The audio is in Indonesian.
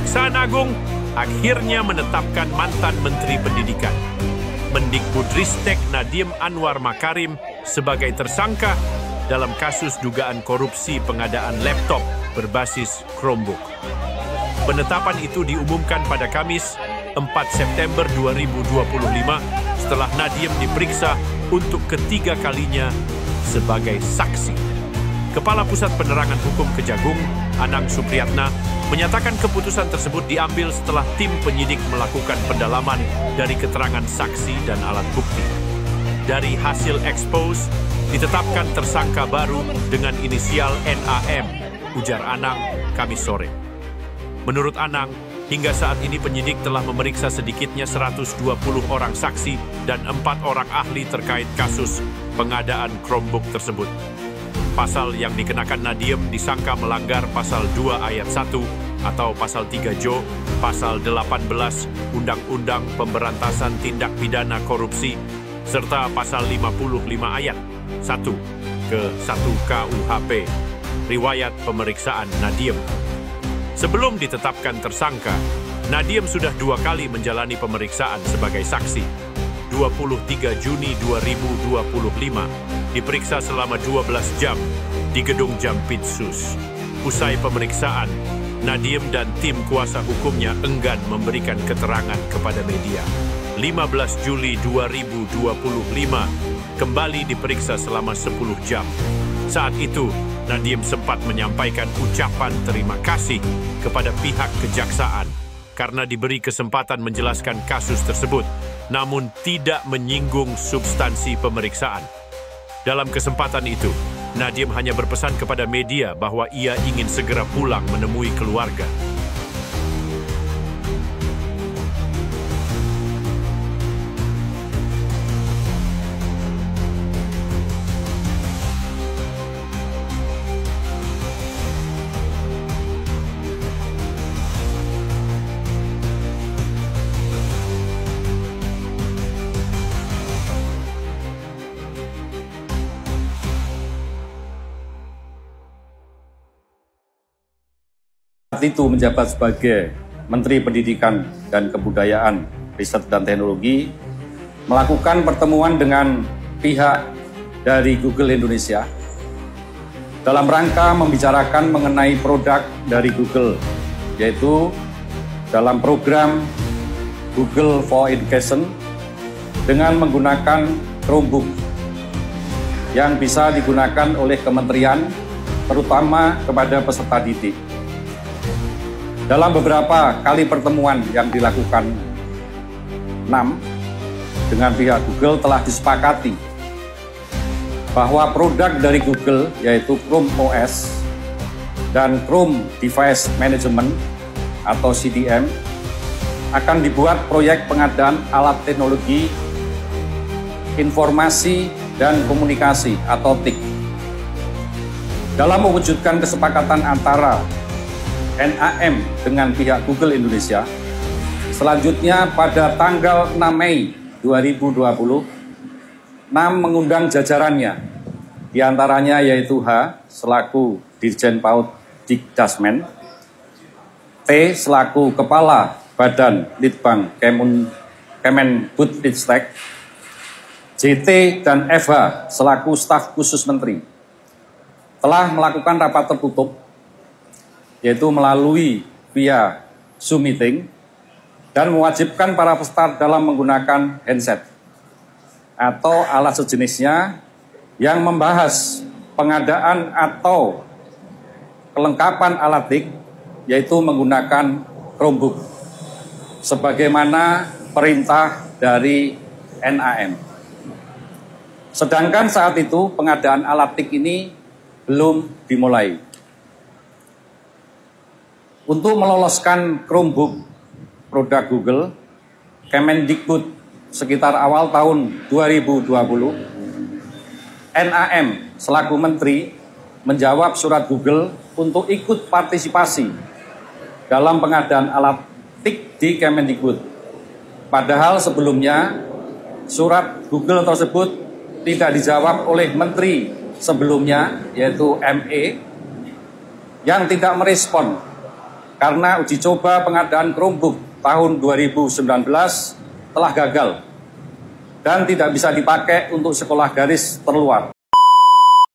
Kejaksaan Agung akhirnya menetapkan mantan Menteri Pendidikan, Mendikbudristek Nadiem Anwar Makarim sebagai tersangka dalam kasus dugaan korupsi pengadaan laptop berbasis Chromebook. Penetapan itu diumumkan pada Kamis 4 September 2025 setelah Nadiem diperiksa untuk ketiga kalinya sebagai saksi. Kepala Pusat Penerangan Hukum Kejagung, Anang Supriyatna, menyatakan keputusan tersebut diambil setelah tim penyidik melakukan pendalaman dari keterangan saksi dan alat bukti. Dari hasil ekspos, ditetapkan tersangka baru dengan inisial NAM, ujar Anang Kamis sore. Menurut Anang, hingga saat ini penyidik telah memeriksa sedikitnya 120 orang saksi dan 4 orang ahli terkait kasus pengadaan Chromebook tersebut. Pasal yang dikenakan Nadiem disangka melanggar Pasal 2 Ayat 1 atau Pasal 3 Jo, Pasal 18 Undang-Undang Pemberantasan Tindak Pidana Korupsi, serta Pasal 55 Ayat 1 ke 1 KUHP, riwayat pemeriksaan Nadiem. Sebelum ditetapkan tersangka, Nadiem sudah 2 kali menjalani pemeriksaan sebagai saksi. 23 Juni 2025, diperiksa selama 12 jam di Gedung Jampitsus. Usai pemeriksaan, Nadiem dan tim kuasa hukumnya enggan memberikan keterangan kepada media. 15 Juli 2025, kembali diperiksa selama 10 jam. Saat itu, Nadiem sempat menyampaikan ucapan terima kasih kepada pihak kejaksaan karena diberi kesempatan menjelaskan kasus tersebut, namun tidak menyinggung substansi pemeriksaan. Dalam kesempatan itu, Nadiem hanya berpesan kepada media bahwa ia ingin segera pulang menemui keluarga. Itu menjabat sebagai Menteri Pendidikan dan Kebudayaan, Riset dan Teknologi, melakukan pertemuan dengan pihak dari Google Indonesia dalam rangka membicarakan mengenai produk dari Google, yaitu dalam program Google for Education dengan menggunakan Chromebook yang bisa digunakan oleh kementerian, terutama kepada peserta didik. Dalam beberapa kali pertemuan yang dilakukan 6 dengan pihak Google telah disepakati bahwa produk dari Google yaitu Chrome OS dan Chrome Device Management atau CDM akan dibuat proyek pengadaan alat teknologi informasi dan komunikasi atau TIK. Dalam mewujudkan kesepakatan antara NAM dengan pihak Google Indonesia, selanjutnya pada tanggal 6 Mei 2020, NAM mengundang jajarannya, diantaranya yaitu H selaku Dirjen PAUD Dikdasmen, T selaku Kepala Badan Litbang Kemendikbudristek, JT dan FH selaku Staf Khusus Menteri, telah melakukan rapat tertutup yaitu melalui via Zoom meeting dan mewajibkan para peserta dalam menggunakan handset atau alat sejenisnya yang membahas pengadaan atau kelengkapan alat TIK yaitu menggunakan Chromebook sebagaimana perintah dari NAM. Sedangkan saat itu pengadaan alat TIK ini belum dimulai. Untuk meloloskan Chromebook produk Google, Kemendikbud sekitar awal tahun 2020, NAM selaku Menteri menjawab surat Google untuk ikut partisipasi dalam pengadaan alat TIK di Kemendikbud. Padahal sebelumnya surat Google tersebut tidak dijawab oleh Menteri sebelumnya, yaitu ME, yang tidak merespon karena uji coba pengadaan Chromebook tahun 2019 telah gagal dan tidak bisa dipakai untuk sekolah garis terluar.